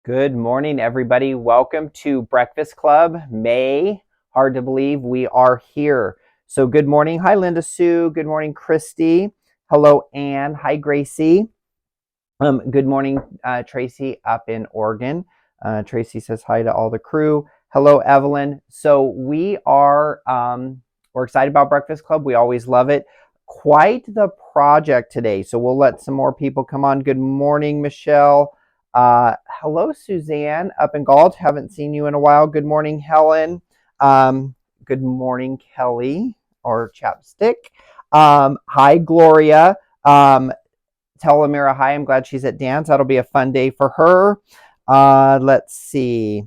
Good morning, everybody. Welcome to Breakfast Club. May, hard to believe we are here. So good morning. Hi, Linda Sue. Good morning, Christy. Hello, Anne. Hi, Gracie. Good morning, Tracy up in Oregon. Tracy says hi to all the crew. Hello, Evelyn. So we're excited about Breakfast Club. We always love it. Quite the project today. So we'll let some more people come on. Good morning, Michelle. Hello, Suzanne up in Galt. Haven't seen you in a while. Good morning, Helen. Good morning, Kelly or Chapstick. Hi, Gloria. Tell Amira hi. I'm glad she's at dance. That'll be a fun day for her. Let's see.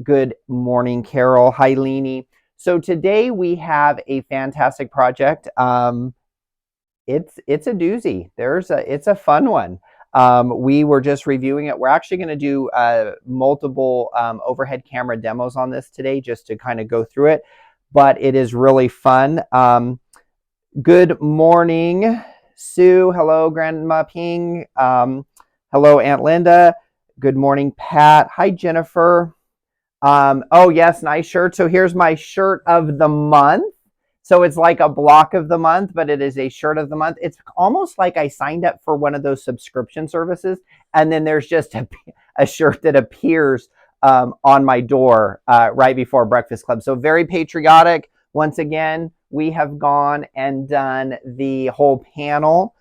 Good morning, Carol. Hi, Leanie. So today we have a fantastic project. It's a doozy. It's a fun one. We were just reviewing it. We're actually going to do multiple overhead camera demos on this today just to kind of go through it. But it is really fun. Good morning, Sue. Hello, Grandma Ping. Hello, Aunt Linda. Good morning, Pat. Hi, Jennifer. Oh, yes, nice shirt. So here's my shirt of the month. So it's like a block of the month, but it is a shirt of the month. It's almost like I signed up for one of those subscription services, and then there's just a shirt that appears on my door right before Breakfast Club. So very patriotic. Once again, we have gone and done the whole panel.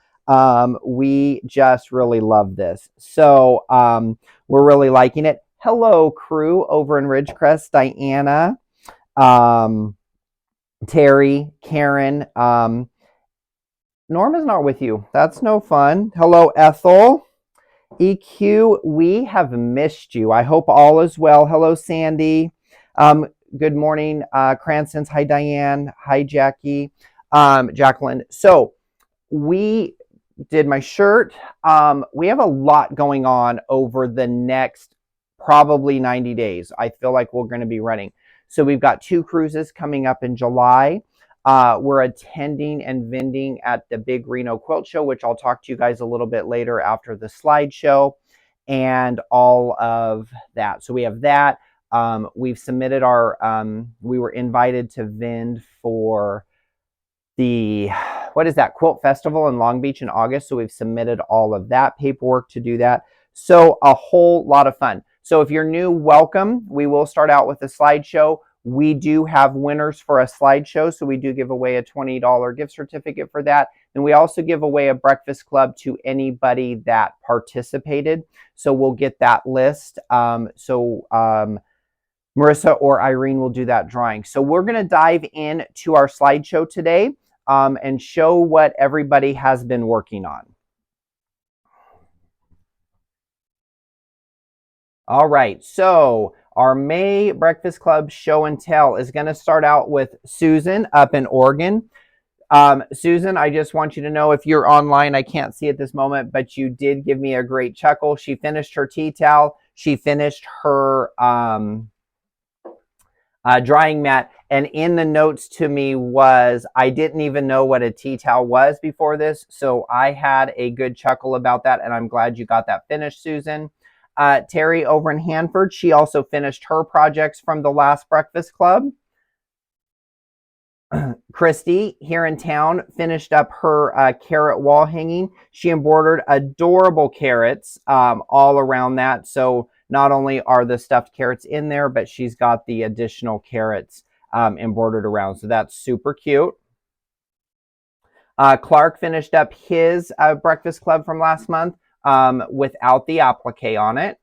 We just really love this. So we're really liking it. Hello, crew over in Ridgecrest, Diana, Terry, Karen. Norma's not with you. That's no fun. Hello, Ethel. EQ, we have missed you. I hope all is well. Hello, Sandy. Good morning, Cranston's. Hi, Diane. Hi, Jackie. Jacqueline. So we did my shirt. We have a lot going on over the next probably 90 days. I feel like we're going to be running. So we've got 2 cruises coming up in July. We're attending and vending at the Big Reno Quilt Show, which I'll talk to you guys a little bit later after the slideshow and all of that. So we have that. We've submitted we were invited to vend for the, Quilt Festival in Long Beach in August. So we've submitted all of that paperwork to do that. So a whole lot of fun. So if you're new, welcome. We will start out with a slideshow. We do have winners for a slideshow. So we do give away a $20 gift certificate for that. And we also give away a Breakfast Club to anybody that participated. So we'll get that list. Marissa or Irene will do that drawing. So we're going to dive into our slideshow today and show what everybody has been working on. All right, so our May Breakfast Club show and tell is going to start out with Susan up in Oregon. Susan, I just want you to know, if you're online, I can't see at this moment, but you did give me a great chuckle. She finished her tea towel. She finished her drying mat. And in the notes to me was, I didn't even know what a tea towel was before this. So I had a good chuckle about that. And I'm glad you got that finished, Susan. Terry over in Hanford, she also finished her projects from the last Breakfast Club. Christy here in town finished up her carrot wall hanging. She embroidered adorable carrots all around that. So not only are the stuffed carrots in there, but she's got the additional carrots embroidered around. So that's super cute. Clark finished up his Breakfast Club from last month without the applique on it.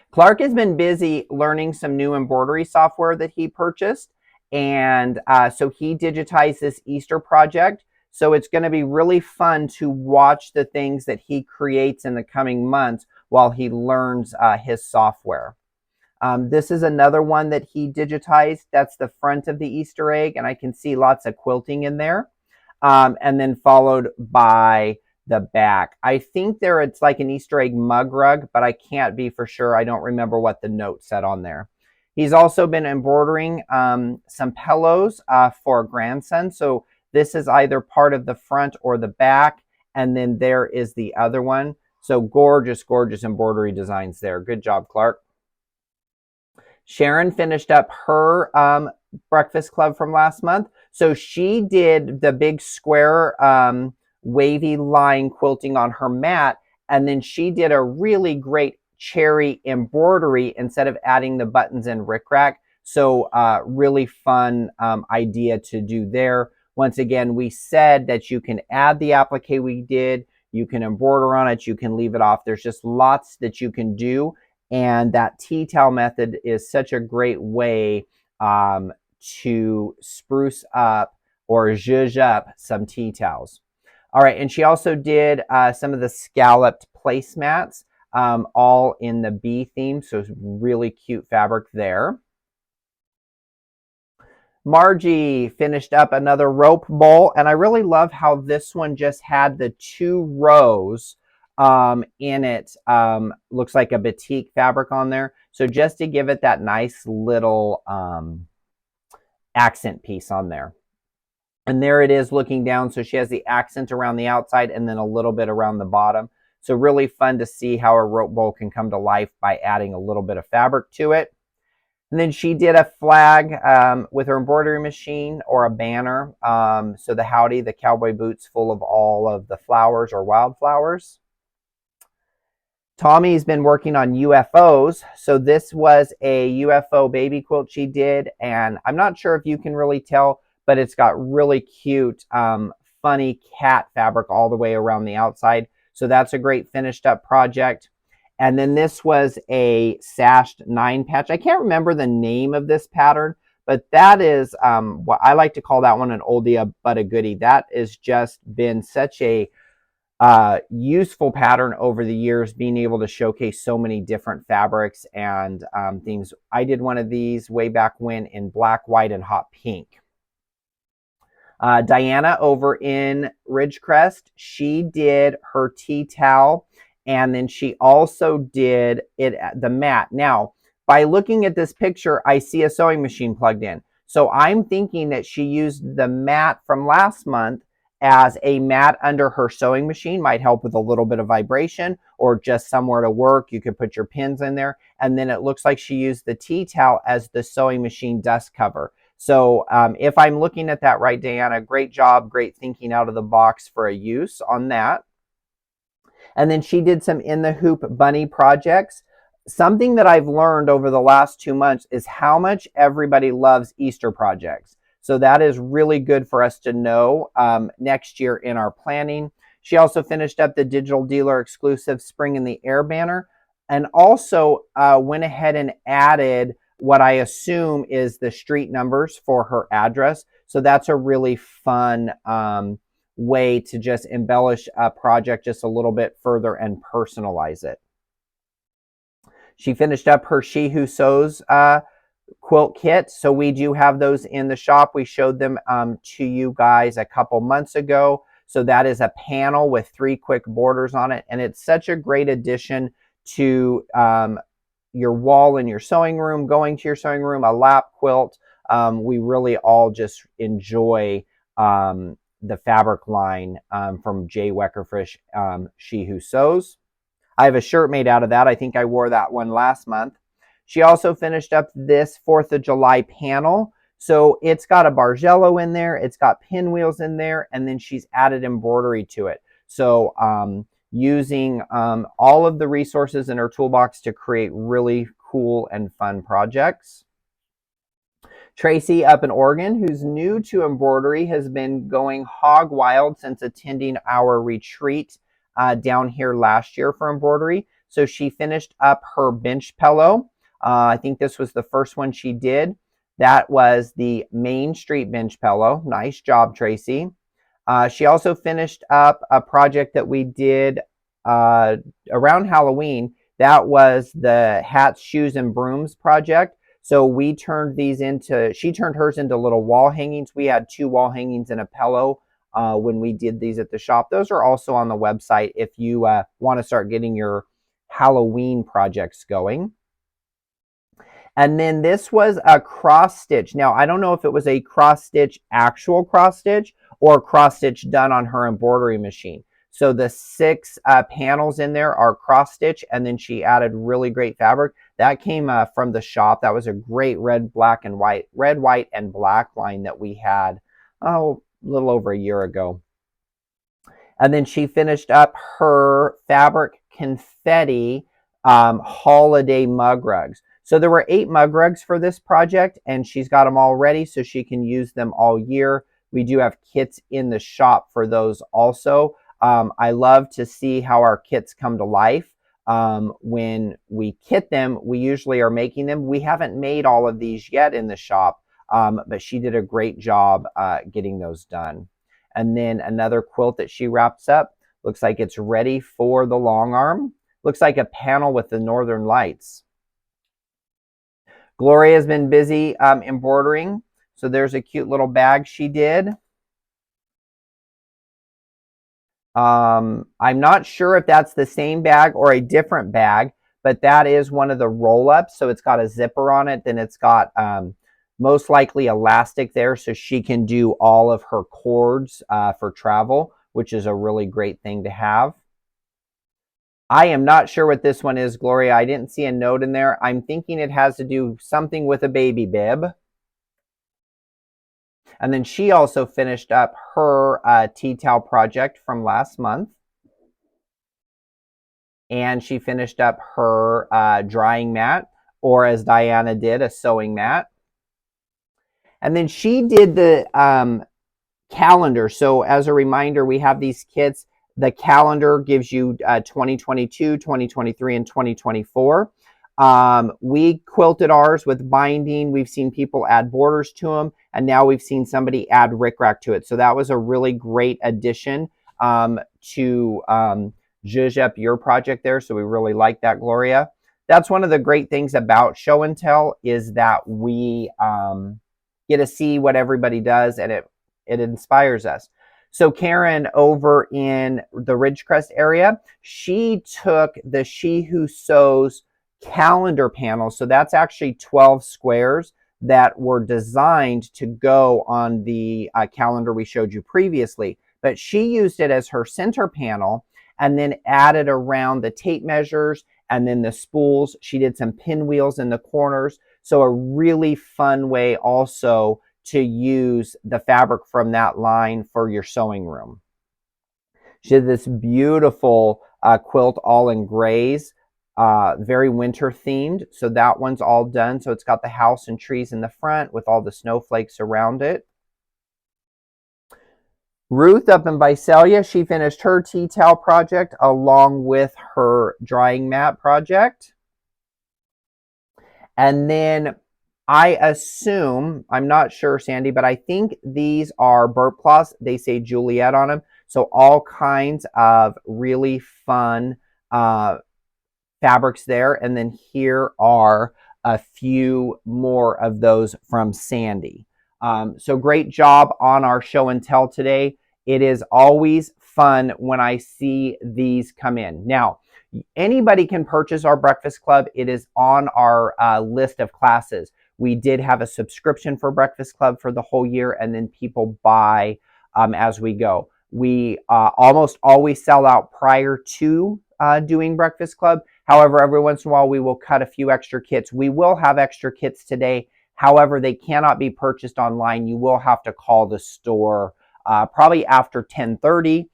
Clark has been busy learning some new embroidery software that he purchased. And so he digitized this Easter project. So it's going to be really fun to watch the things that he creates in the coming months while he learns his software. This is another one that he digitized. That's the front of the Easter egg, and I can see lots of quilting in there. And then followed by the back. I think it's like an Easter egg mug rug, but I can't be for sure. I don't remember what the note said on there. He's also been embroidering some pillows for a grandson. So this is either part of the front or the back, and then there is the other one. So gorgeous, gorgeous embroidery designs there. Good job, Clark. Sharon finished up her breakfast club from last month. So she did the big square wavy line quilting on her mat, and then she did a really great cherry embroidery instead of adding the buttons and rickrack. So really fun idea to do there. Once again, we said that you can add the applique we did, you can embroider on it, you can leave it off. There's just lots that you can do. And that tea towel method is such a great way to spruce up or zhuzh up some tea towels. All right, and she also did some of the scalloped placemats, all in the bee theme, so it's really cute fabric there. Margie finished up another rope bowl, and I really love how this one just had the 2 rows in it. Looks like a batik fabric on there. So just to give it that nice little accent piece on there. And there it is looking down. So she has the accent around the outside and then a little bit around the bottom. So really fun to see how a rope bowl can come to life by adding a little bit of fabric to it. And then she did a flag with her embroidery machine, or a banner. So the howdy, the cowboy boots full of all of the flowers or wildflowers. Tommy's been working on UFOs. So this was a UFO baby quilt she did. And I'm not sure if you can really tell, but it's got really cute, funny cat fabric all the way around the outside. So that's a great finished up project. And then this was a sashed 9 patch. I can't remember the name of this pattern, but that is what I like to call that one an oldie but a goodie. That has just been such a useful pattern over the years, being able to showcase so many different fabrics and themes. I did one of these way back when in black, white, and hot pink. Diana over in Ridgecrest, she did her tea towel. And then she also did the mat. Now, by looking at this picture, I see a sewing machine plugged in. So I'm thinking that she used the mat from last month as a mat under her sewing machine. Might help with a little bit of vibration, or just somewhere to work. You could put your pins in there. And then it looks like she used the tea towel as the sewing machine dust cover. So if I'm looking at that right, Diana, great job, great thinking out of the box for a use on that. And then she did some in the hoop bunny projects. Something that I've learned over the last 2 months is how much everybody loves Easter projects. So that is really good for us to know next year in our planning. She also finished up the Digital Dealer exclusive Spring in the Air banner, and also went ahead and added what I assume is the street numbers for her address. So that's a really fun way to just embellish a project just a little bit further and personalize it. She finished up her She Who Sews quilt kit. So we do have those in the shop. We showed them to you guys a couple months ago. So that is a panel with 3 quick borders on it. And it's such a great addition to your wall in your sewing room, going to your sewing room, a lap quilt. We really all just enjoy the fabric line from Jay Weckerfish, She Who Sews. I have a shirt made out of that. I think I wore that one last month. She also finished up this 4th of July panel. So it's got a Bargello in there, it's got pinwheels in there, and then she's added embroidery to it. So using all of the resources in her toolbox to create really cool and fun projects. Tracy up in Oregon, who's new to embroidery, has been going hog wild since attending our retreat down here last year for embroidery. So she finished up her bench pillow. I think this was the first one she did. That was the Main Street bench pillow. Nice job, Tracy. She also finished up a project that we did around Halloween. That was the Hats, Shoes, and Brooms project. So we turned these into, she turned hers into little wall hangings. We had 2 wall hangings and a pillow when we did these at the shop. Those are also on the website if you want to start getting your Halloween projects going. And then this was a cross stitch. Now, I don't know if it was a cross stitch, actual cross stitch, or cross stitch done on her embroidery machine. So the 6 panels in there are cross stitch, and then she added really great fabric. That came from the shop. That was a great red, white, and black line that we had, a little over a year ago. And then she finished up her fabric confetti holiday mug rugs. So there were 8 mug rugs for this project, and she's got them all ready so she can use them all year. We do have kits in the shop for those also. I love to see how our kits come to life. When we kit them, we usually are making them. We haven't made all of these yet in the shop, but she did a great job getting those done. And then another quilt that she wraps up. Looks like it's ready for the long arm. Looks like a panel with the Northern Lights. Gloria's been busy embroidering. So there's a cute little bag she did. I'm not sure if that's the same bag or a different bag, but that is one of the roll-ups. So it's got a zipper on it. Then it's got most likely elastic there so she can do all of her cords for travel, which is a really great thing to have. I am not sure what this one is, Gloria. I didn't see a note in there. I'm thinking it has to do something with a baby bib. And then she also finished up her tea towel project from last month. And she finished up her drying mat, or as Diana did, a sewing mat. And then she did the calendar. So as a reminder, we have these kits. The calendar gives you 2022, 2023, and 2024. We quilted ours with binding. We've seen people add borders to them, and now we've seen somebody add rickrack to it. So that was a really great addition to zhuzh up your project there. So we really like that, Gloria. That's one of the great things about Show and Tell, is that we get to see what everybody does, and it inspires us. So Karen over in the Ridgecrest area, she took the She Who Sews calendar panel. So that's actually 12 squares that were designed to go on the calendar we showed you previously. But she used it as her center panel and then added around the tape measures and then the spools. She did some pinwheels in the corners. So a really fun way also to use the fabric from that line for your sewing room. She did this beautiful quilt all in grays, very winter themed. So that one's all done. So it's got the house and trees in the front with all the snowflakes around it. Ruth up in Visalia, she finished her tea towel project along with her drying mat project. And then I assume, I'm not sure, Sandy, but I think these are burp cloths. They say Juliet on them. So all kinds of really fun fabrics there. And then here are a few more of those from Sandy. So great job on our show and tell today. It is always fun when I see these come in. Now, anybody can purchase our Breakfast Club. It is on our list of classes. We did have a subscription for Breakfast Club for the whole year, and then people buy as we go. We almost always sell out prior to doing Breakfast Club. However, every once in a while, we will cut a few extra kits. We will have extra kits today. However, they cannot be purchased online. You will have to call the store probably after 10:30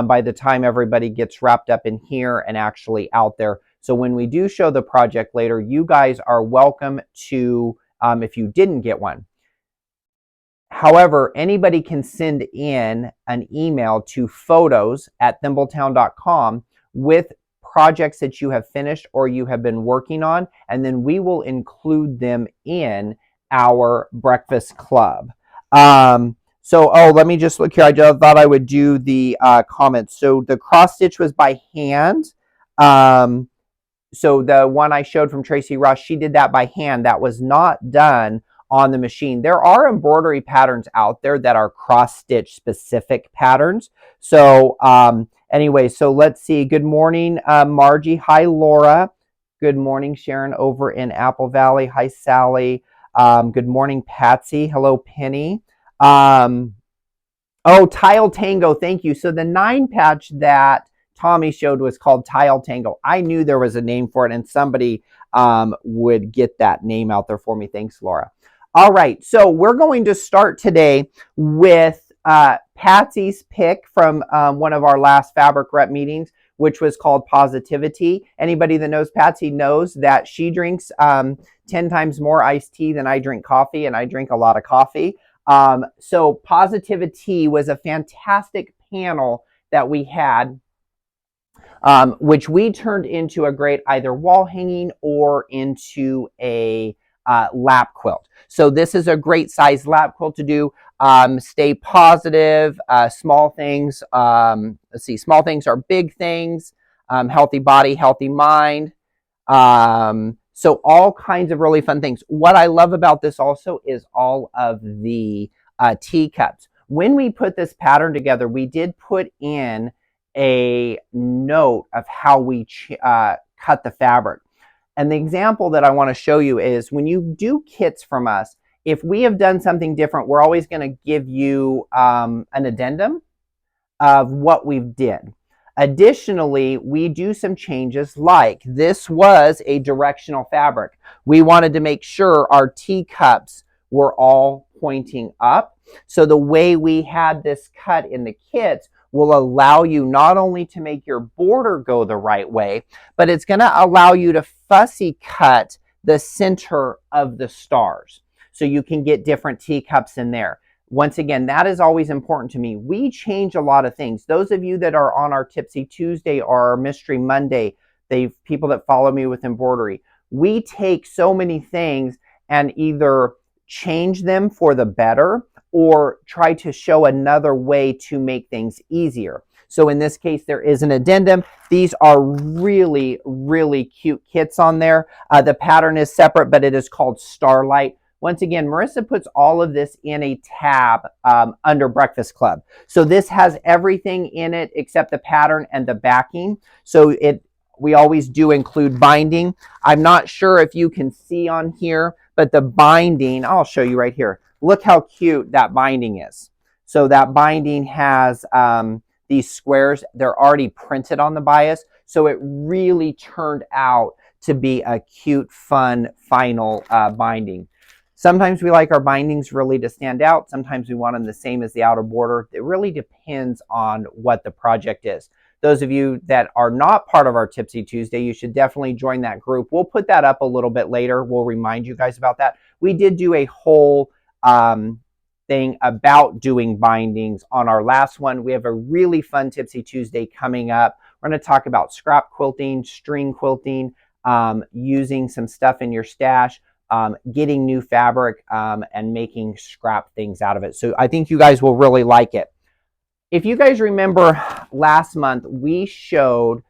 by the time everybody gets wrapped up in here and actually out there. So when we do show the project later, you guys are welcome to, if you didn't get one. However, anybody can send in an email to photos@thimbletown.com with projects that you have finished or you have been working on, and then we will include them in our Breakfast Club. Let me just look here. I just thought I would do the comments. So the cross stitch was by hand. So the one I showed from Tracy Ross, she did that by hand. That was not done on the machine. There are embroidery patterns out there that are cross stitch specific patterns. So anyway, so let's see. Good morning, Margie. Hi, Laura. Good morning, Sharon over in Apple Valley. Hi, Sally. Good morning, Patsy. Hello, Penny. Oh, Tile Tango, thank you. So the 9 patch that Tommy showed was called Tile Tango. I knew there was a name for it, and somebody would get that name out there for me. Thanks, Laura. All right, so we're going to start today with Patsy's pick from one of our last Fabric Rep meetings, which was called Positivity. Anybody that knows Patsy knows that she drinks 10 times more iced tea than I drink coffee, and I drink a lot of coffee. So Positivity was a fantastic panel that we had, which we turned into a great either wall hanging or into a lap quilt. So this is a great size lap quilt to do. Stay positive, small things. Let's see, small things are big things. Healthy body, healthy mind. So all kinds of really fun things. What I love about this also is all of the teacups. When we put this pattern together, we did put in a note of how we cut the fabric. And the example that I want to show you is when you do kits from us, if we have done something different, we're always going to give you an addendum of what we've did. Additionally, we do some changes like this was a directional fabric. We wanted to make sure our teacups were all pointing up. So the way we had this cut in the kits will allow you not only to make your border go the right way, but it's going to allow you to fussy cut the center of the stars. So you can get different teacups in there. Once again, that is always important to me. We change a lot of things. Those of you that are on our Tipsy Tuesday or our Mystery Monday, people that follow me with embroidery, we take so many things and either change them for the better or try to show another way to make things easier. So in this case, there is an addendum. These are really, really cute kits on there. The pattern is separate, but it is called Starlight. Once again, Marissa puts all of this in a tab under Breakfast Club. So this has everything in it except the pattern and the backing. So we always do include binding. I'm not sure if you can see on here, but the binding, I'll show you right here. Look how cute that binding is. So that binding has these squares. They're already printed on the bias. So it really turned out to be a cute, fun, final binding. Sometimes we like our bindings really to stand out. Sometimes we want them the same as the outer border. It really depends on what the project is. Those of you that are not part of our Tipsy Tuesday, you should definitely join that group. We'll put that up a little bit later. We'll remind you guys about that. We did do a whole thing about doing bindings on our last one. We have a really fun Tipsy Tuesday coming up. We're going to talk about scrap quilting, string quilting, using some stuff in your stash, getting new fabric, and making scrap things out of it. So I think you guys will really like it. If you guys remember last month, we showed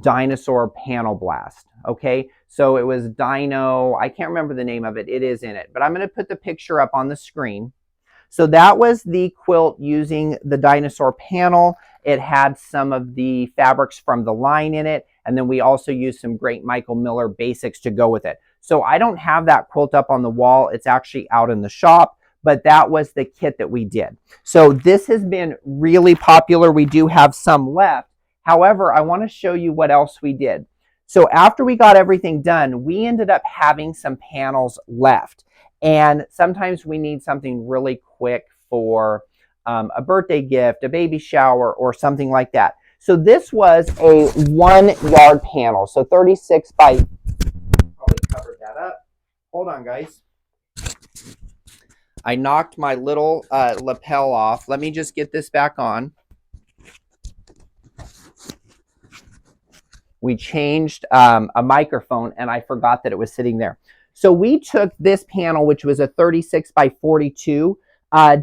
Dinosaur Panel Blast. Okay, so it was Dino, I can't remember the name of it. It is in it, but I'm going to put the picture up on the screen. So that was the quilt using the Dinosaur panel. It had some of the fabrics from the line in it, and then we also used some great Michael Miller basics to go with it. So I don't have that quilt up on the wall. It's actually out in the shop, but that was the kit that we did. So this has been really popular. We do have some left. However, I want to show you what else we did. So after we got everything done, we ended up having some panels left. And sometimes we need something really quick for a birthday gift, a baby shower, or something like that. So this was a 1 yard panel. So 36 by, probably covered that up. Hold on, guys. I knocked my little lapel off. Let me just get this back on. We changed a microphone and I forgot that it was sitting there. So we took this panel, which was a 36 by 42,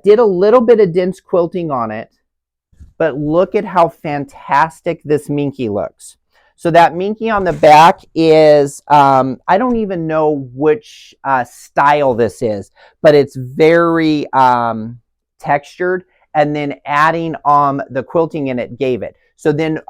did a little bit of dense quilting on it, but look at how fantastic this Minky looks. So that Minky on the back is, I don't even know which style this is, but it's very textured, and then adding the quilting in it gave it. So then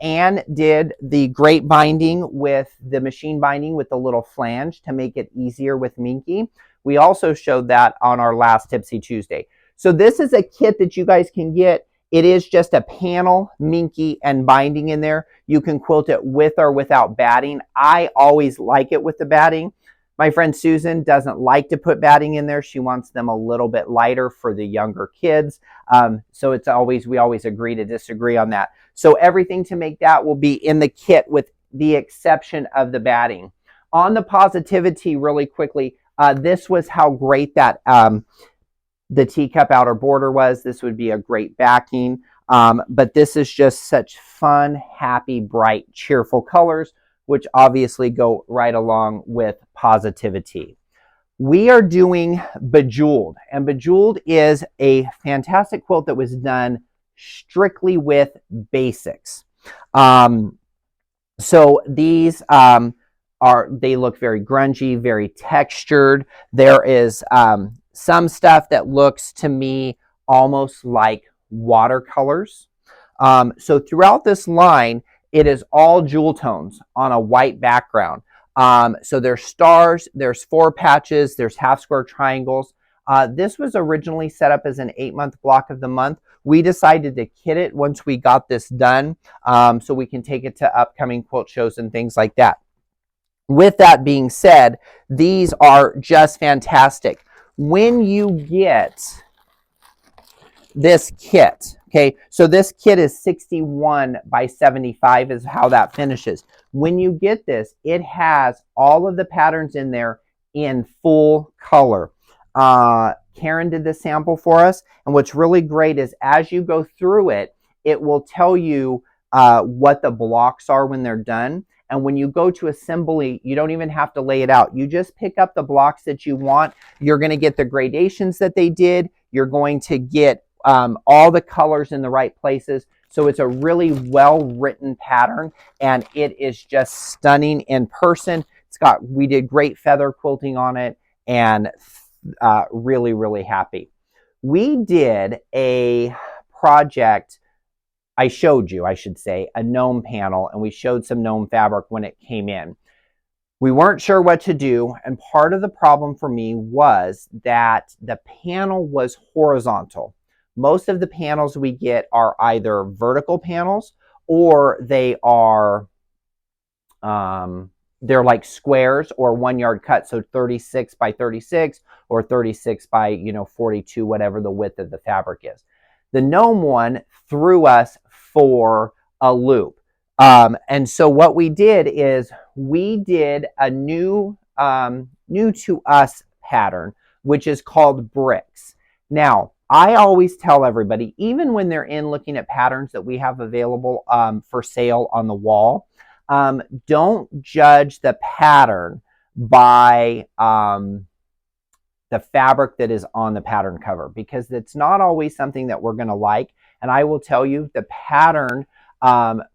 Anne did the great binding with the machine binding with the little flange to make it easier with Minky. We also showed that on our last Tipsy Tuesday. So this is a kit that you guys can get. It is just a panel, minky, and binding in there. You can quilt it with or without batting. I always like it with the batting. My friend Susan doesn't like to put batting in there. She wants them a little bit lighter for the younger kids. So it's always, we always agree to disagree on that. So everything to make that will be in the kit with the exception of the batting. On the positivity really quickly, this was how great that the teacup outer border was. This would be a great backing. But this is just such fun, happy, bright, cheerful colors, which obviously go right along with positivity. We are doing Bejeweled, and Bejeweled is a fantastic quilt that was done strictly with basics. So these they look very grungy, very textured. There is some stuff that looks to me almost like watercolors. So throughout this line, it is all jewel tones on a white background. So there's stars, there's 4 patches, there's half square triangles. This was originally set up as an 8-month block of the month. We decided to kit it once we got this done, so we can take it to upcoming quilt shows and things like that. With that being said, these are just fantastic. When you get this kit, okay, so this kit is 61 by 75 is how that finishes. When you get this, it has all of the patterns in there in full color. Karen did this sample for us, and what's really great is as you go through it, it will tell you what the blocks are when they're done. And when you go to assembly, you don't even have to lay it out. You just pick up the blocks that you want. You're going to get the gradations that they did. You're going to get all the colors in the right places. So it's a really well-written pattern, and it is just stunning in person. We did great feather quilting on it, and really, really happy. We did a project, I showed you, I should say, a gnome panel, and we showed some gnome fabric when it came in. We weren't sure what to do, and part of the problem for me was that the panel was horizontal. Most of the panels we get are either vertical panels or they are they're like squares or 1 yard cut, so 36 by 36 or 36 by 42, whatever the width of the fabric is. The gnome one threw us for a loop. And so what we did is we did a new to us pattern, which is called bricks. Now, I always tell everybody, even when they're in looking at patterns that we have available for sale on the wall, don't judge the pattern by the fabric that is on the pattern cover, because it's not always something that we're going to like. And I will tell you, the pattern,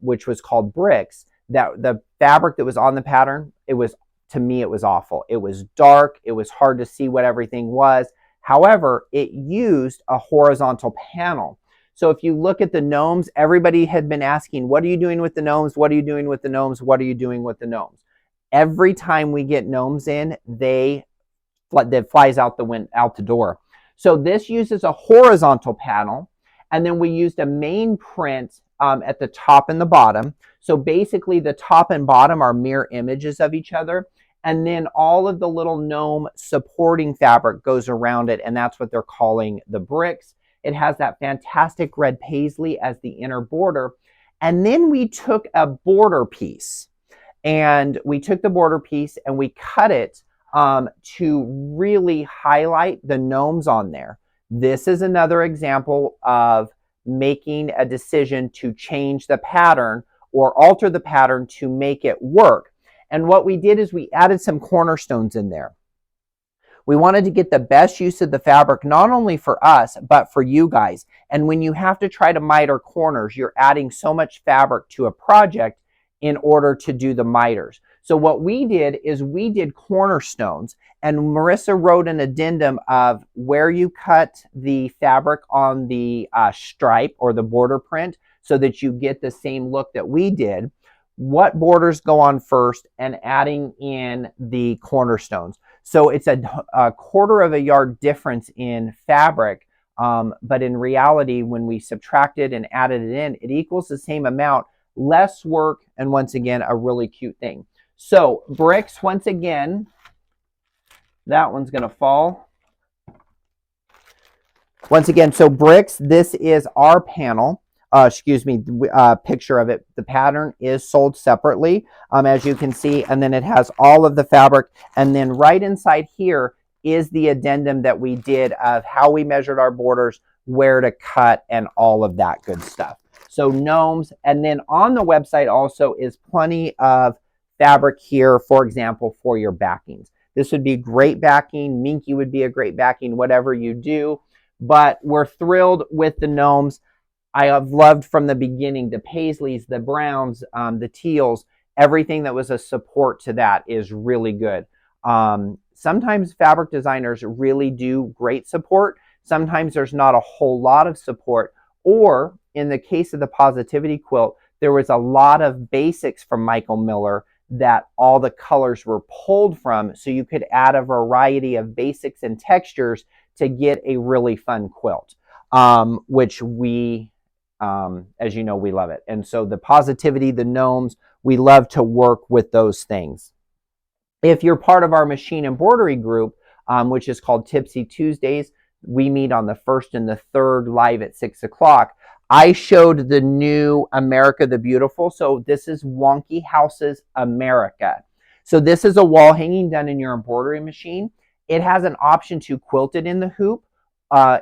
which was called bricks, that the fabric that was on the pattern, to me, it was awful. It was dark. It was hard to see what everything was. However, it used a horizontal panel. So if you look at the gnomes, everybody had been asking, what are you doing with the gnomes? What are you doing with the gnomes? What are you doing with the gnomes? Every time we get gnomes in, that flies out the door. So this uses a horizontal panel, and then we used a main print at the top and the bottom. So basically the top and bottom are mirror images of each other. And then all of the little gnome supporting fabric goes around it, and that's what they're calling the bricks. It has that fantastic red paisley as the inner border. And then we took a border piece, and we cut it to really highlight the gnomes on there. This is another example of making a decision to change the pattern or alter the pattern to make it work. And what we did is we added some cornerstones in there. We wanted to get the best use of the fabric, not only for us, but for you guys. And when you have to try to miter corners, you're adding so much fabric to a project in order to do the miters. So what we did is we did cornerstones, and Marissa wrote an addendum of where you cut the fabric on the stripe or the border print so that you get the same look that we did, what borders go on first, and adding in the cornerstones. So it's a 1/4 of a yard difference in fabric But in reality, when we subtracted and added it in, it equals the same amount, less work, and once again, a really cute thing. So bricks, once again, that one's going to fall. Once again, so bricks, this is our panel. Picture of it. The pattern is sold separately, as you can see, and then it has all of the fabric. And then right inside here is the addendum that we did of how we measured our borders, where to cut, and all of that good stuff. So gnomes, and then on the website also is plenty of fabric here, for example, for your backings. This would be great backing. Minky would be a great backing, whatever you do. But we're thrilled with the gnomes. I have loved from the beginning the paisleys, the browns, the teals, everything that was a support to that is really good. Sometimes fabric designers really do great support. Sometimes there's not a whole lot of support. Or in the case of the Positivity quilt, there was a lot of basics from Michael Miller that all the colors were pulled from, so you could add a variety of basics and textures to get a really fun quilt, which we, as you know, we love it. And so the Positivity, the gnomes, we love to work with those things. If you're part of our machine embroidery group, which is called Tipsy Tuesdays, we meet on the 1st and the 3rd live at 6 o'clock. I showed the new America the Beautiful. So this is Wonky Houses America. So this is a wall hanging done in your embroidery machine. It has an option to quilt it in the hoop,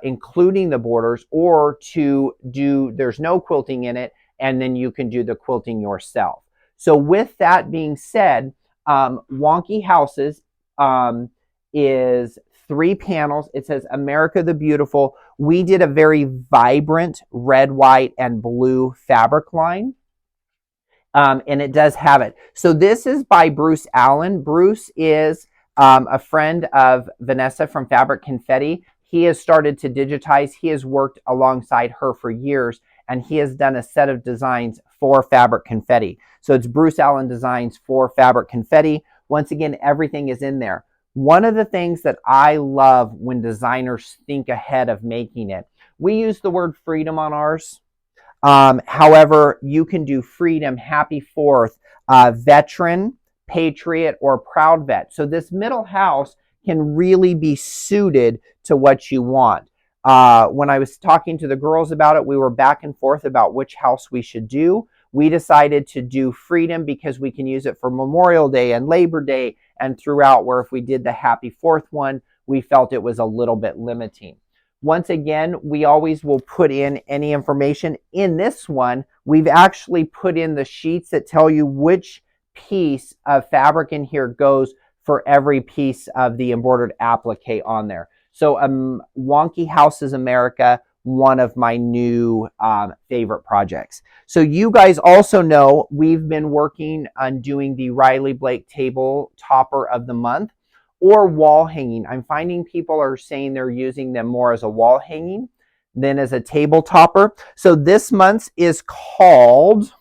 including the borders, or to do, there's no quilting in it, and then you can do the quilting yourself. So with that being said, Wonky Houses is 3 panels. It says America the Beautiful. We did a very vibrant red, white, and blue fabric line. And it does have it. So this is by Bruce Allen. Bruce is a friend of Vanessa from Fabric Confetti. He has started to digitize. He has worked alongside her for years, and he has done a set of designs for Fabric Confetti. So it's Bruce Allen Designs for Fabric Confetti. Once again, everything is in there. One of the things that I love when designers think ahead of making it, we use the word freedom on ours. However, you can do freedom, happy 4th, veteran, patriot, or proud vet. So this middle house can really be suited to what you want. When I was talking to the girls about it, we were back and forth about which house we should do. We decided to do freedom because we can use it for Memorial Day and Labor Day and throughout, where if we did the happy 4th one, we felt it was a little bit limiting. Once again, we always will put in any information. In this one, we've actually put in the sheets that tell you which piece of fabric in here goes for every piece of the embroidered applique on there. So Wonky Houses America, one of my new favorite projects. So you guys also know we've been working on doing the Riley Blake Table Topper of the Month, or wall hanging. I'm finding people are saying they're using them more as a wall hanging than as a table topper. So this month's is called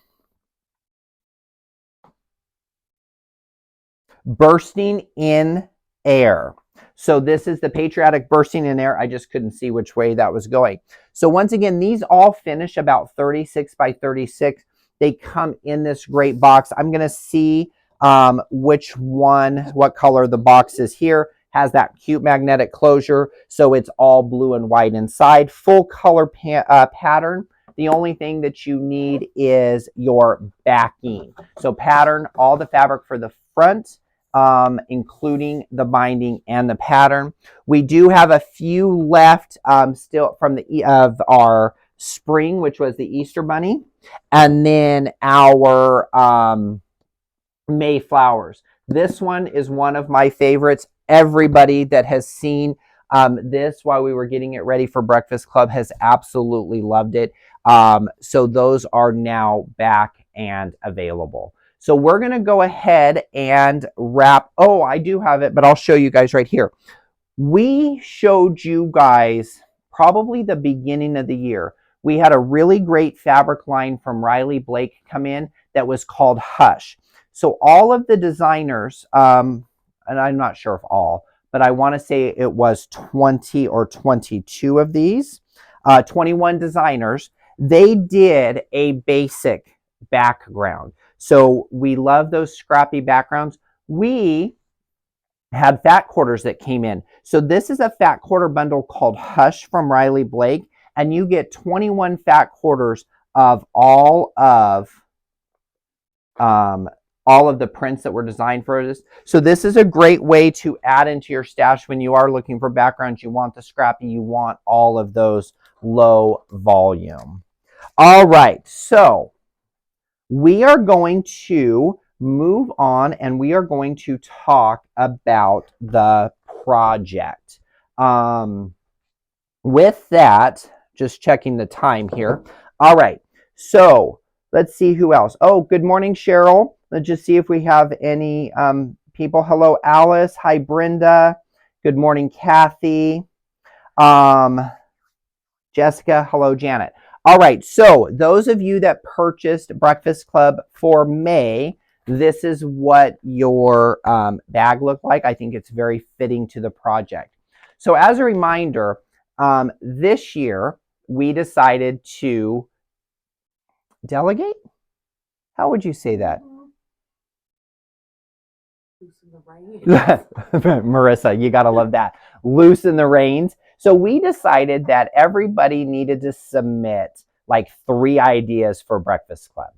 Bursting in Air. So this is the Patriotic Bursting in Air. I just couldn't see which way that was going. So once again, these all finish about 36 by 36. They come in this great box. I'm going to see which one, what color the box is here. Has that cute magnetic closure. So it's all blue and white inside. Full color pattern. The only thing that you need is your backing. So pattern, all the fabric for the front, including the binding and the pattern. We do have a few left still from the of our spring, which was the Easter Bunny, and then our Mayflowers. This one is one of my favorites. Everybody that has seen this while we were getting it ready for Breakfast Club has absolutely loved it. So those are now back and available. So we're going to go ahead and wrap. Oh, I do have it, but I'll show you guys right here. We showed you guys probably the beginning of the year. We had a really great fabric line from Riley Blake come in that was called Hush. So all of the designers, and I'm not sure if all, but I want to say it was 20 or 22 of these. 21 designers. They did a basic background. So we love those scrappy backgrounds. We had fat quarters that came in. So this is a fat quarter bundle called Hush from Riley Blake, and you get 21 fat quarters of all of the prints that were designed for this. So this is a great way to add into your stash when you are looking for backgrounds. You want the scrappy, you want all of those low volume. All right, so we are going to move on and we are going to talk about the project. With that, just checking the time here. All right, so let's see who else. Oh, good morning, Cheryl. Let's just see if we have any people. Hello, Alice. Hi, Brenda. Good morning, Kathy. Jessica. Hello, Janet. All right, so those of you that purchased Breakfast Club for May, this is what your bag looked like. I think it's very fitting to the project. So as a reminder, this year we decided to delegate? How would you say that? Loosen the reins. Marissa, you gotta love that. Loosen the reins. So we decided that everybody needed to submit like 3 ideas for Breakfast Club.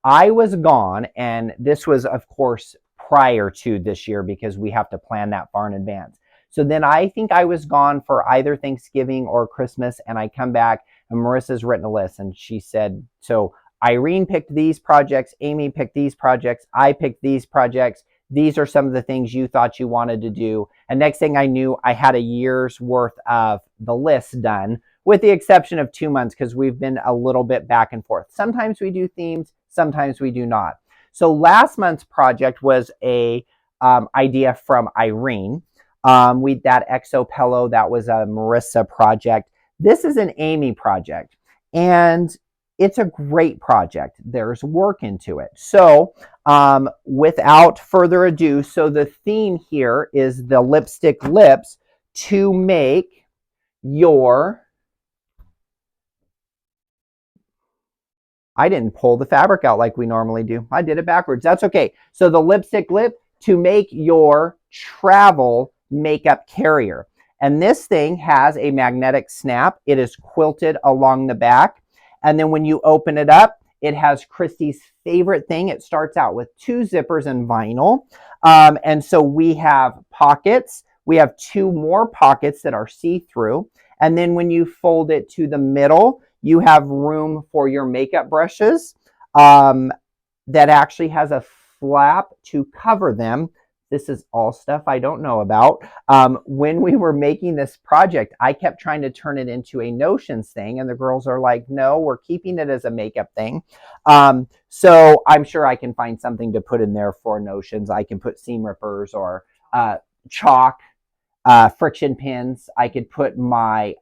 I was gone, and this was, of course, prior to this year because we have to plan that far in advance. So then I think I was gone for either Thanksgiving or Christmas, and I come back, and Marissa's written a list, and she said, so Irene picked these projects, Amy picked these projects, I picked these projects. These are some of the things you thought you wanted to do. And next thing I knew, I had a year's worth of the list done, with the exception of 2 months because we've been a little bit back and forth. Sometimes we do themes, sometimes we do not. So last month's project was a idea from Irene. That Exo Pillow, that was a Marissa project. This is an Amy project, and it's a great project. There's work into it. So without further ado, so the theme here is the lipstick lips to make your... I didn't pull the fabric out like we normally do. I did it backwards. That's okay. So the lipstick lip to make your travel makeup carrier. And this thing has a magnetic snap. It is quilted along the back. And then when you open it up, it has Christy's favorite thing. It starts out with 2 zippers and vinyl. And so we have pockets. We have 2 more pockets that are see-through. And then when you fold it to the middle, you have room for your makeup brushes that actually has a flap to cover them. This is all stuff I don't know about. When we were making this project, I kept trying to turn it into a Notions thing, and the girls are like, no, we're keeping it as a makeup thing. So I'm sure I can find something to put in there for Notions. I can put seam rippers or chalk, friction pins. I could put my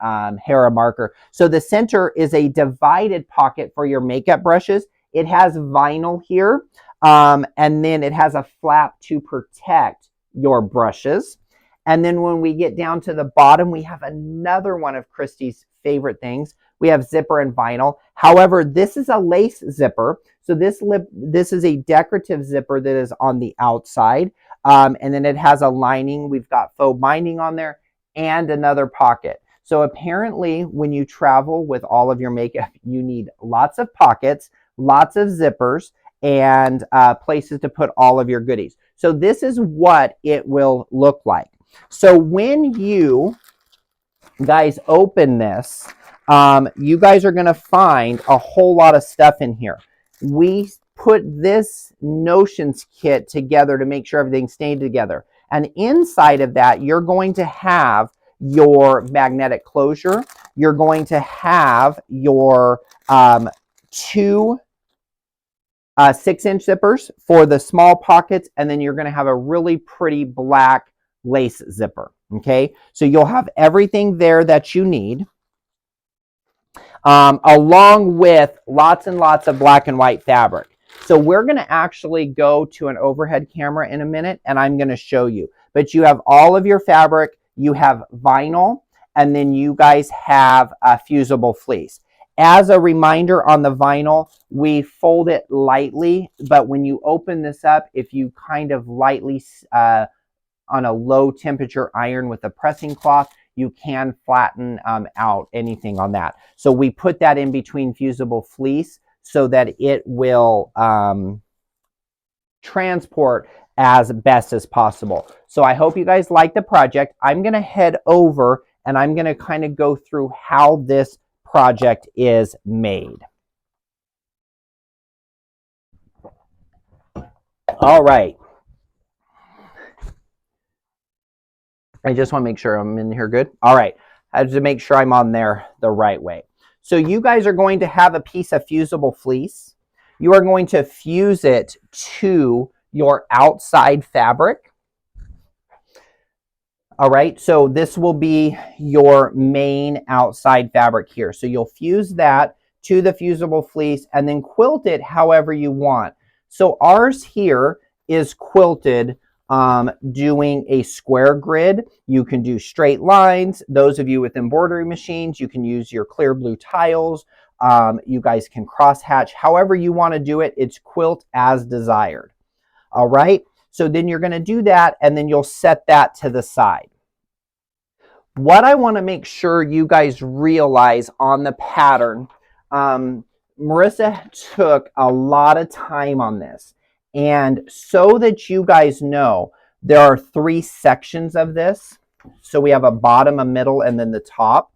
Hera marker. So the center is a divided pocket for your makeup brushes. It has vinyl here. And then it has a flap to protect your brushes. And then when we get down to the bottom, we have another one of Christy's favorite things. We have zipper and vinyl. However, this is a lace zipper. So this is a decorative zipper that is on the outside. And then it has a lining. We've got faux binding on there and another pocket. So apparently when you travel with all of your makeup, you need lots of pockets, lots of zippers, and places to put all of your goodies. So this is what it will look like. So when you guys open this, you guys are going to find a whole lot of stuff in here. We put this Notions kit together to make sure everything stayed together. And inside of that, you're going to have your magnetic closure. You're going to have your 2 6-inch zippers for the small pockets, and then you're going to have a really pretty black lace zipper. Okay, so you'll have everything there that you need, along with lots and lots of black and white fabric. So we're going to actually go to an overhead camera in a minute, and I'm going to show you. But you have all of your fabric, you have vinyl, and then you guys have a fusible fleece. As a reminder on the vinyl, we fold it lightly, but when you open this up, if you kind of lightly on a low temperature iron with a pressing cloth, you can flatten out anything on that. So we put that in between fusible fleece so that it will transport as best as possible. So I hope you guys like the project. I'm going to head over and I'm going to kind of go through how this project is made. All right. I just want to make sure I'm in here good. All right. I have to make sure I'm on there the right way. So you guys are going to have a piece of fusible fleece. You are going to fuse it to your outside fabric. All right, so this will be your main outside fabric here. So you'll fuse that to the fusible fleece and then quilt it however you want. So ours here is quilted doing a square grid. You can do straight lines. Those of you with embroidery machines, you can use your clear blue tiles. You guys can cross hatch. However you want to do it, it's quilt as desired. All right. So then you're going to do that and then you'll set that to the side. What I want to make sure you guys realize on the pattern, Marissa took a lot of time on this. And so that you guys know, there are 3 sections of this. So we have a bottom, a middle, and then the top.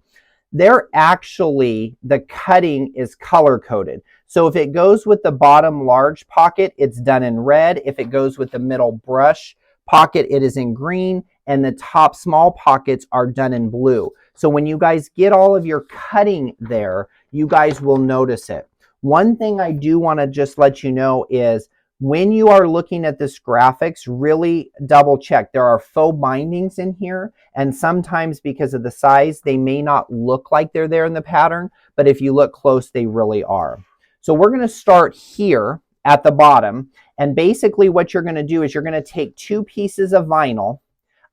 They're actually, the cutting is color coded. So if it goes with the bottom large pocket, it's done in red. If it goes with the middle brush pocket, it is in green. And the top small pockets are done in blue. So when you guys get all of your cutting there, you guys will notice it. One thing I do want to just let you know is when you are looking at this graphics, really double check. There are faux bindings in here, and sometimes because of the size, they may not look like they're there in the pattern, but if you look close, they really are. So we're going to start here at the bottom, and basically what you're going to do is you're going to take 2 pieces of vinyl,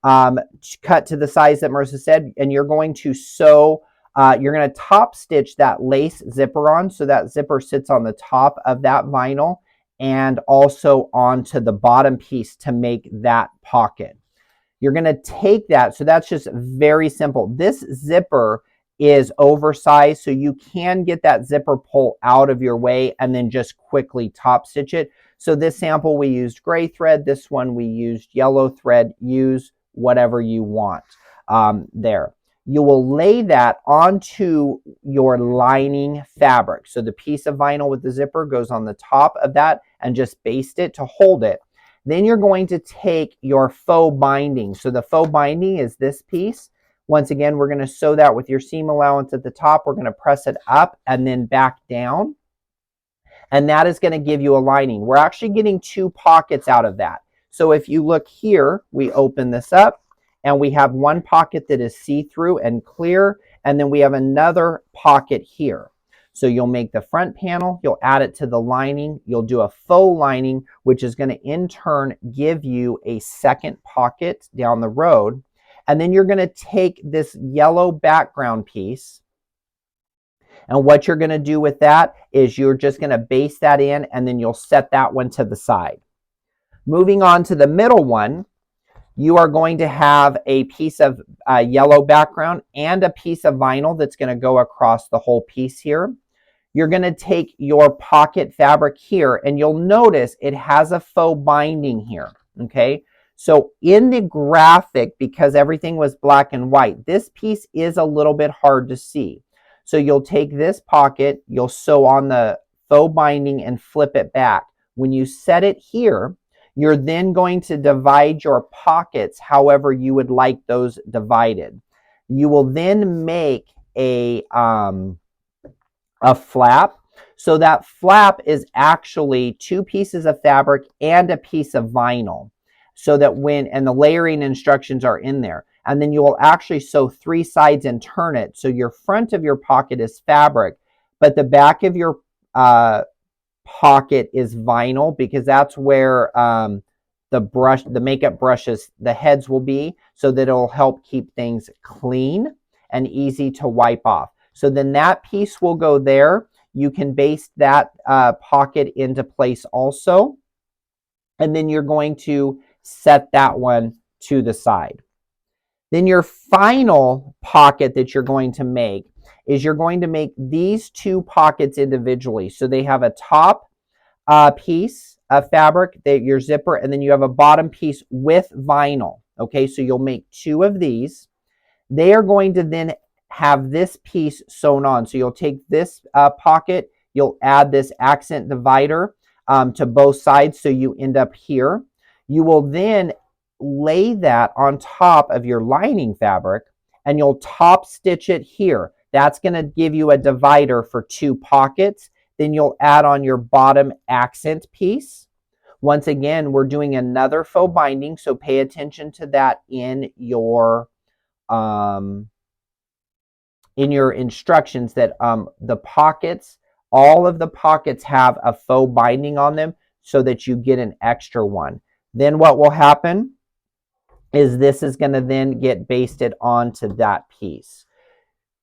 cut to the size that Marissa said, and you're going to sew, you're going to top stitch that lace zipper on, so that zipper sits on the top of that vinyl and also onto the bottom piece to make that pocket. You're going to take that, so that's just very simple. This zipper is oversized, so you can get that zipper pull out of your way and then just quickly top stitch it. So this sample we used gray thread, this one we used yellow thread. Use whatever you want there. You will lay that onto your lining fabric. So the piece of vinyl with the zipper goes on the top of that and just baste it to hold it. Then you're going to take your faux binding. So the faux binding is this piece. Once again, we're going to sew that with your seam allowance at the top. We're going to press it up and then back down. And that is going to give you a lining. We're actually getting 2 pockets out of that. So if you look here, we open this up. And we have one pocket that is see-through and clear, and then we have another pocket here. So you'll make the front panel, you'll add it to the lining, you'll do a faux lining, which is going to in turn give you a second pocket down the road. And then you're going to take this yellow background piece, and what you're going to do with that is you're just going to baste that in, and then you'll set that one to the side. Moving on to the middle one, you are going to have a piece of yellow background and a piece of vinyl that's going to go across the whole piece here. You're going to take your pocket fabric here, and you'll notice it has a faux binding here, okay? So in the graphic, because everything was black and white, this piece is a little bit hard to see. So you'll take this pocket, you'll sew on the faux binding and flip it back. When you set it here, you're then going to divide your pockets however you would like those divided. You will then make a flap. So that flap is actually 2 pieces of fabric and a piece of vinyl. So that and the layering instructions are in there. And then you will actually sew 3 sides and turn it. So your front of your pocket is fabric, but the back of your pocket is vinyl, because that's where the makeup brushes, the heads will be, so that it'll help keep things clean. and easy to wipe off. So then that piece will go there. You can baste that pocket into place also. And then you're going to set that one to the side. Then your final pocket that you're going to make is you're going to make these two pockets individually. So they have a top piece of fabric, your zipper, and then you have a bottom piece with vinyl. Okay, so you'll make two of these. They are going to then have this piece sewn on. So you'll take this pocket, you'll add this accent divider to both sides, so you end up here. You will then lay that on top of your lining fabric, and you'll top stitch it here. That's going to give you a divider for two pockets. Then you'll add on your bottom accent piece. Once again, we're doing another faux binding, so pay attention to that in your instructions, that the pockets, all of the pockets have a faux binding on them so that you get an extra one. Then what will happen is this is going to then get basted onto that piece.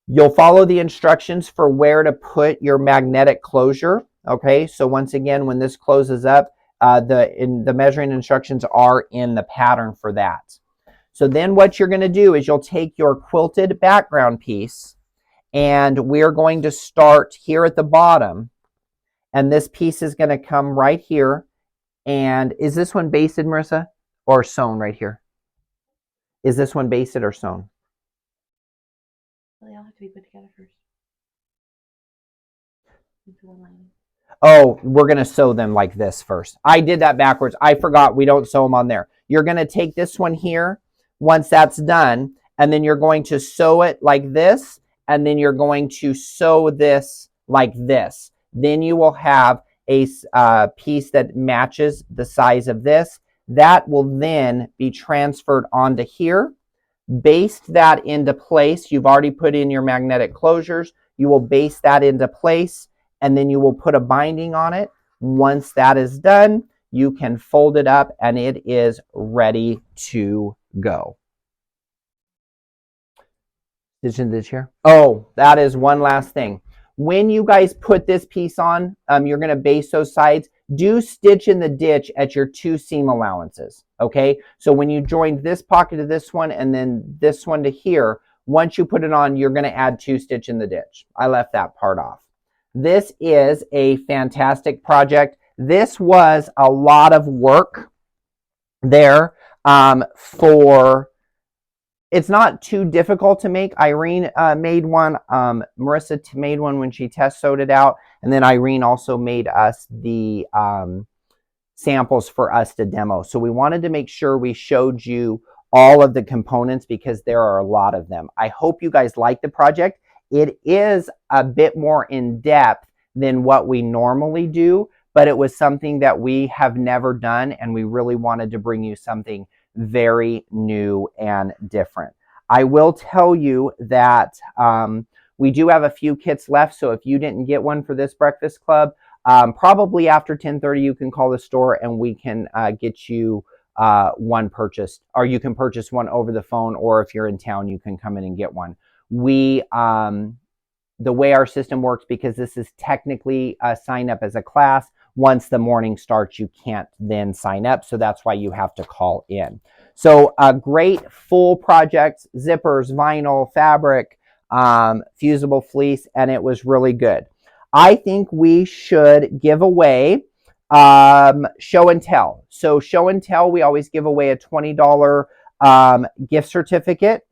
You'll follow the instructions for where to put your magnetic closure. Okay, so once again, when this closes up, the measuring instructions are in the pattern for that. So then what you're going to do is you'll take your quilted background piece, and we're going to start here at the bottom, and this piece is going to come right here. And is this one basted, Marissa, or sewn right here? Is this one basted or sewn? Well, they all have to be put together first. Into one lining. Oh, we're going to sew them like this first. I did that backwards. I forgot we don't sew them on there. You're going to take this one here once that's done, and then you're going to sew it like this, and then you're going to sew this like this. Then you will have a piece that matches the size of this. That will then be transferred onto here. Baste that into place. You've already put in your magnetic closures. You will baste that into place, and then you will put a binding on it. Once that is done, you can fold it up, and it is ready to go. Stitch in the chair. Oh, that is one last thing. When you guys put this piece on, you're going to baste those sides. Do stitch in the ditch at your 2 seam allowances, okay? So when you joined this pocket to this one and then this one to here, once you put it on, you're going to add 2 stitch in the ditch. I left that part off. This is a fantastic project. This was a lot of work there for... It's not too difficult to make. Irene made one. Marissa made one when she test sewed it out. And then Irene also made us the samples for us to demo. So we wanted to make sure we showed you all of the components because there are a lot of them. I hope you guys like the project. It is a bit more in depth than what we normally do, but it was something that we have never done, and we really wanted to bring you something very new and different. I will tell you that we do have a few kits left, so if you didn't get one for this breakfast club, probably after 10:30 you can call the store and we can get you one purchased, or you can purchase one over the phone, or if you're in town you can come in and get one. We the way our system works, because this is technically a sign up as a class, once the morning starts, you can't then sign up. So that's why you have to call in. So a great full project, zippers, vinyl, fabric, fusible fleece, and it was really good. I think we should give away show and tell. So show and tell, we always give away a $20 gift certificate.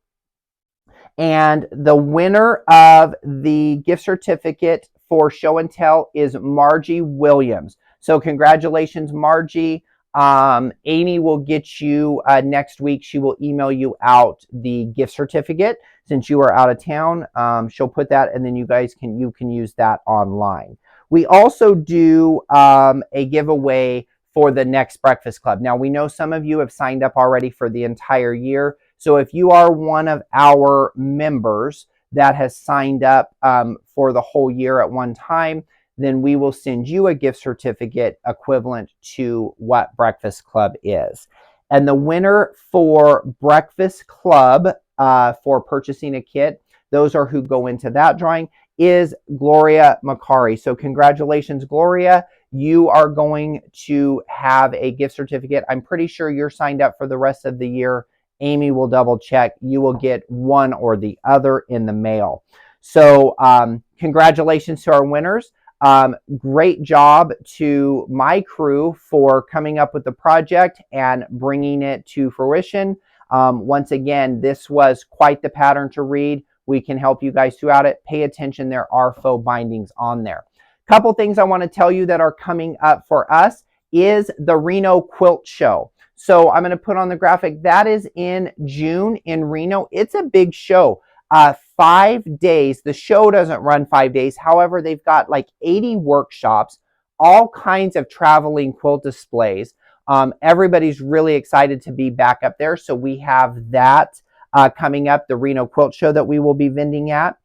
And the winner of the gift certificate for show and tell is Margie Williams. So congratulations, Margie. Amy will get you next week. She will email you out the gift certificate since you are out of town. She'll put that, and then you can use that online. We also do a giveaway for the next Breakfast Club. Now, we know some of you have signed up already for the entire year. So if you are one of our members that has signed up for the whole year at one time, then we will send you a gift certificate equivalent to what Breakfast Club is. And the winner for Breakfast Club for purchasing a kit, those are who go into that drawing, is Gloria Macari. So congratulations, Gloria. You are going to have a gift certificate. I'm pretty sure you're signed up for the rest of the year. Amy will double check. You will get one or the other in the mail. So congratulations to our winners. Great job to my crew for coming up with the project and bringing it to fruition. Once again, this was quite the pattern to read. We can help you guys throughout it. Pay attention. There are faux bindings on there. Couple things I want to tell you that are coming up for us is the Reno Quilt Show. So I'm going to put on the graphic. That is in June in Reno. It's a big show. 5 days. The show doesn't run 5 days. However, they've got like 80 workshops, all kinds of traveling quilt displays. Everybody's really excited to be back up there. So we have that coming up, the Reno Quilt Show that we will be vending at.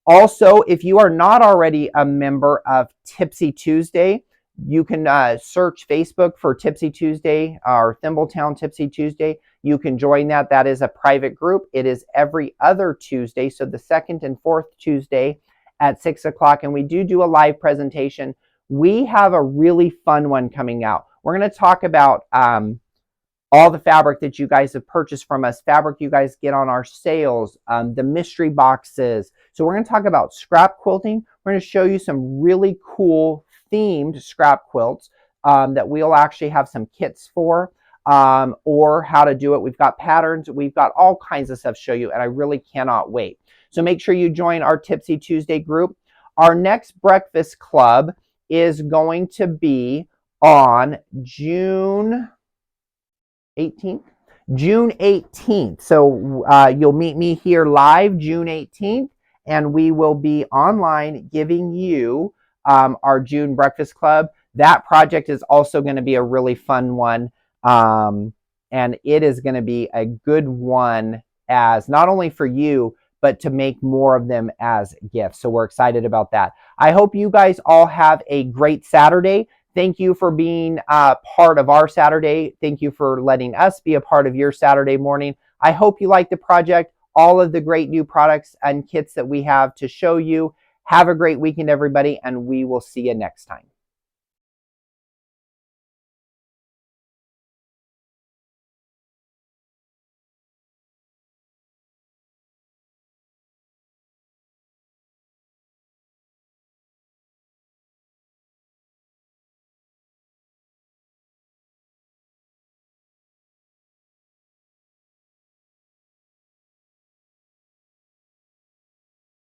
Also, if you are not already a member of Tipsy Tuesday, you can search Facebook for Tipsy Tuesday or Thimbletown Tipsy Tuesday. You can join that. That is a private group. It is every other Tuesday, so the second and fourth Tuesday at 6 o'clock, and we do a live presentation. We have a really fun one coming out. We're going to talk about all the fabric that you guys have purchased from us, fabric you guys get on our sales, the mystery boxes. So we're going to talk about scrap quilting. We're going to show you some really cool themed scrap quilts that we'll actually have some kits for, or how to do it. We've got patterns. We've got all kinds of stuff to show you, and I really cannot wait. So make sure you join our Tipsy Tuesday group. Our next breakfast club is going to be on June 18th. June 18th. So you'll meet me here live June 18th, and we will be online giving you our June Breakfast Club. That project is also going to be a really fun one, and it is going to be a good one as not only for you, but to make more of them as gifts. So we're excited about that. I hope you guys all have a great Saturday. Thank you for being part of our Saturday. Thank you for letting us be a part of your Saturday morning. I hope you like the project, all of the great new products and kits that we have to show you. Have a great weekend, everybody, and we will see you next time.